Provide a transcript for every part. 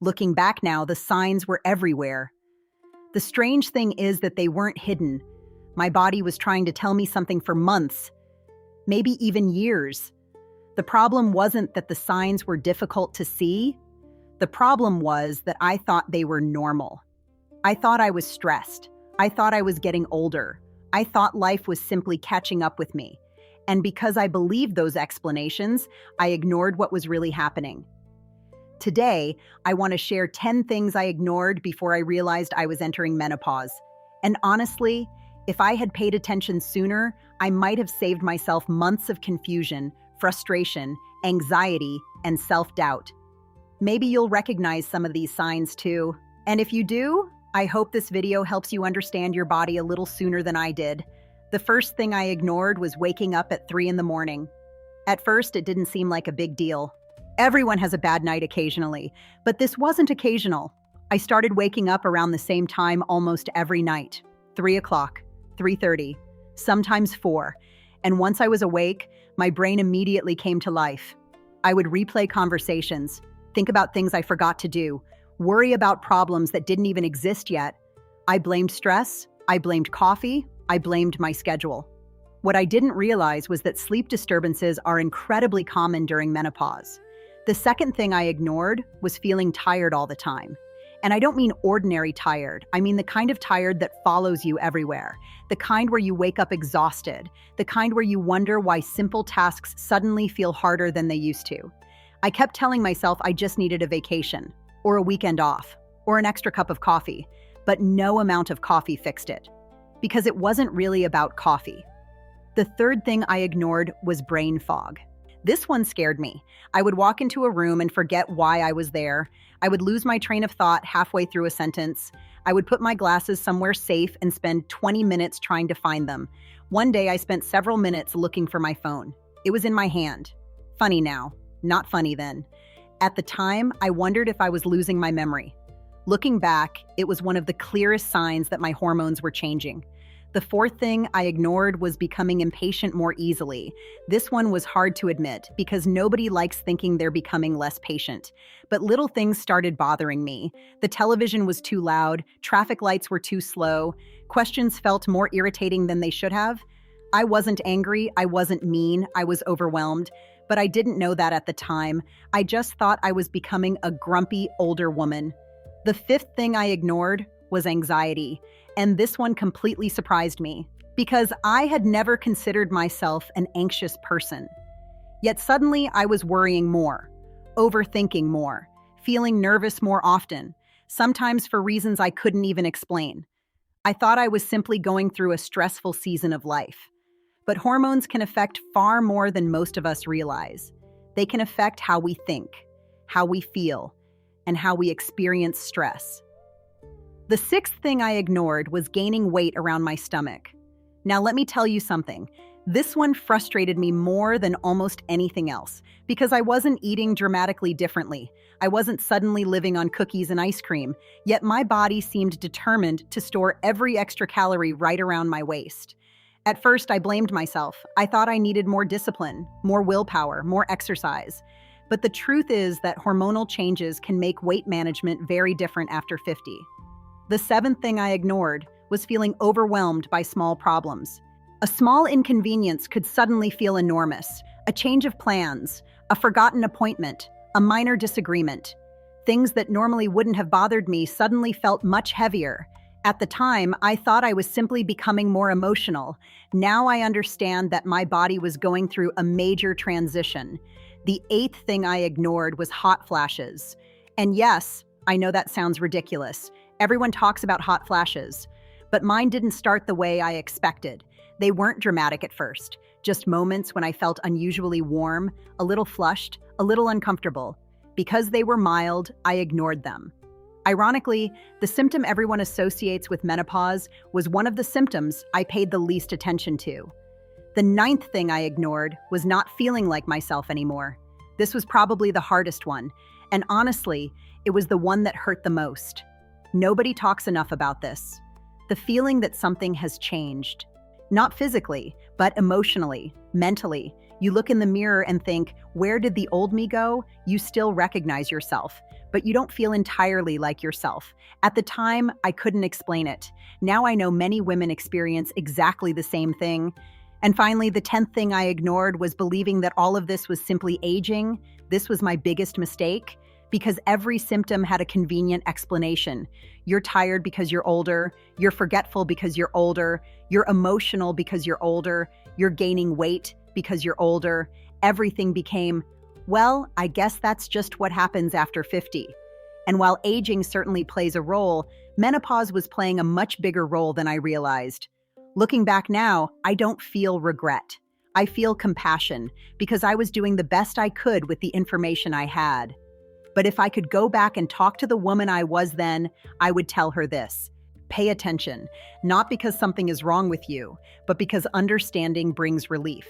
Looking back now, the signs were everywhere. The strange thing is that they weren't hidden. My body was trying to tell me something for months, maybe even years. The problem wasn't that the signs were difficult to see. The problem was that I thought they were normal. I thought I was stressed. I thought I was getting older. I thought life was simply catching up with me. And because I believed those explanations, I ignored what was really happening. Today, I want to share 10 things I ignored before I realized I was entering menopause. And honestly, if I had paid attention sooner, I might have saved myself months of confusion, frustration, anxiety, and self-doubt. Maybe you'll recognize some of these signs too. And if you do, I hope this video helps you understand your body a little sooner than I did. The first thing I ignored was waking up at 3 in the morning. At first, it didn't seem like a big deal. Everyone has a bad night occasionally, but this wasn't occasional. I started waking up around the same time almost every night. 3 o'clock, 3:30, sometimes 4. And once I was awake, my brain immediately came to life. I would replay conversations, think about things I forgot to do, worry about problems that didn't even exist yet. I blamed stress, I blamed coffee, I blamed my schedule. What I didn't realize was that sleep disturbances are incredibly common during menopause. The second thing I ignored was feeling tired all the time. And I don't mean ordinary tired. I mean the kind of tired that follows you everywhere. The kind where you wake up exhausted. The kind where you wonder why simple tasks suddenly feel harder than they used to. I kept telling myself I just needed a vacation, or a weekend off, or an extra cup of coffee. But no amount of coffee fixed it. Because it wasn't really about coffee. The third thing I ignored was brain fog. This one scared me. I would walk into a room and forget why I was there. I would lose my train of thought halfway through a sentence. I would put my glasses somewhere safe and spend 20 minutes trying to find them. One day I spent several minutes looking for my phone. It was in my hand. Funny now, not funny then. At the time, I wondered if I was losing my memory. Looking back, it was one of the clearest signs that my hormones were changing. The fourth thing I ignored was becoming impatient more easily. This one was hard to admit because nobody likes thinking they're becoming less patient. But little things started bothering me. The television was too loud, traffic lights were too slow, questions felt more irritating than they should have. I wasn't angry, I wasn't mean, I was overwhelmed, but I didn't know that at the time. I just thought I was becoming a grumpy, older woman. The fifth thing I ignored was anxiety. And this one completely surprised me because I had never considered myself an anxious person. Yet suddenly I was worrying more, overthinking more, feeling nervous more often, sometimes for reasons I couldn't even explain. I thought I was simply going through a stressful season of life. But hormones can affect far more than most of us realize. They can affect how we think, how we feel, and how we experience stress. The sixth thing I ignored was gaining weight around my stomach. Now let me tell you something. This one frustrated me more than almost anything else because I wasn't eating dramatically differently. I wasn't suddenly living on cookies and ice cream, yet my body seemed determined to store every extra calorie right around my waist. At first, I blamed myself. I thought I needed more discipline, more willpower, more exercise. But the truth is that hormonal changes can make weight management very different after 50. The seventh thing I ignored was feeling overwhelmed by small problems. A small inconvenience could suddenly feel enormous. A change of plans, a forgotten appointment, a minor disagreement. Things that normally wouldn't have bothered me suddenly felt much heavier. At the time, I thought I was simply becoming more emotional. Now I understand that my body was going through a major transition. The eighth thing I ignored was hot flashes. And yes, I know that sounds ridiculous. Everyone talks about hot flashes, but mine didn't start the way I expected. They weren't dramatic at first, just moments when I felt unusually warm, a little flushed, a little uncomfortable. Because they were mild, I ignored them. Ironically, the symptom everyone associates with menopause was one of the symptoms I paid the least attention to. The ninth thing I ignored was not feeling like myself anymore. This was probably the hardest one, and honestly, it was the one that hurt the most. Nobody talks enough about this. The feeling that something has changed. Not physically, but emotionally, mentally. You look in the mirror and think, where did the old me go? You still recognize yourself, but you don't feel entirely like yourself. At the time, I couldn't explain it. Now I know many women experience exactly the same thing. And finally, the 10th thing I ignored was believing that all of this was simply aging. This was my biggest mistake, because every symptom had a convenient explanation. You're tired because you're older, you're forgetful because you're older, you're emotional because you're older, you're gaining weight because you're older. Everything became, well, I guess that's just what happens after 50. And while aging certainly plays a role, menopause was playing a much bigger role than I realized. Looking back now, I don't feel regret. I feel compassion, because I was doing the best I could with the information I had. But if I could go back and talk to the woman I was then, I would tell her this: pay attention, not because something is wrong with you, but because understanding brings relief.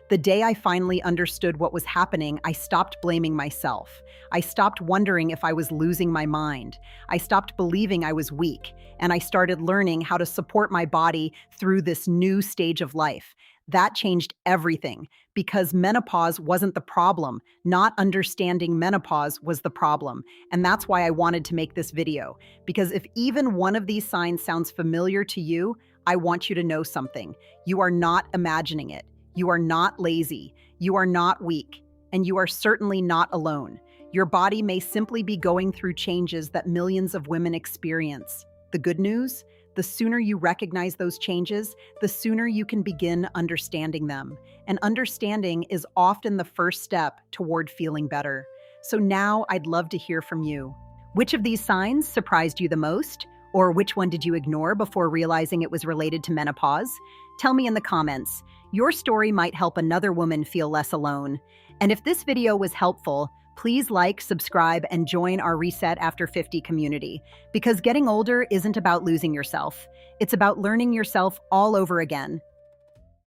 The day I finally understood what was happening, I stopped blaming myself. I stopped wondering if I was losing my mind. I stopped believing I was weak, and I started learning how to support my body through this new stage of life. That changed everything, because menopause wasn't the problem. Not understanding menopause was the problem. And that's why I wanted to make this video. Because if even one of these signs sounds familiar to you, I want you to know something. You are not imagining it. You are not lazy. You are not weak. And you are certainly not alone. Your body may simply be going through changes that millions of women experience. The good news? The sooner you recognize those changes, the sooner you can begin understanding them. And understanding is often the first step toward feeling better. So now I'd love to hear from you. Which of these signs surprised you the most? Or which one did you ignore before realizing it was related to menopause? Tell me in the comments. Your story might help another woman feel less alone. And if this video was helpful, please like, subscribe, and join our Reset After 50 community. Because getting older isn't about losing yourself. It's about learning yourself all over again.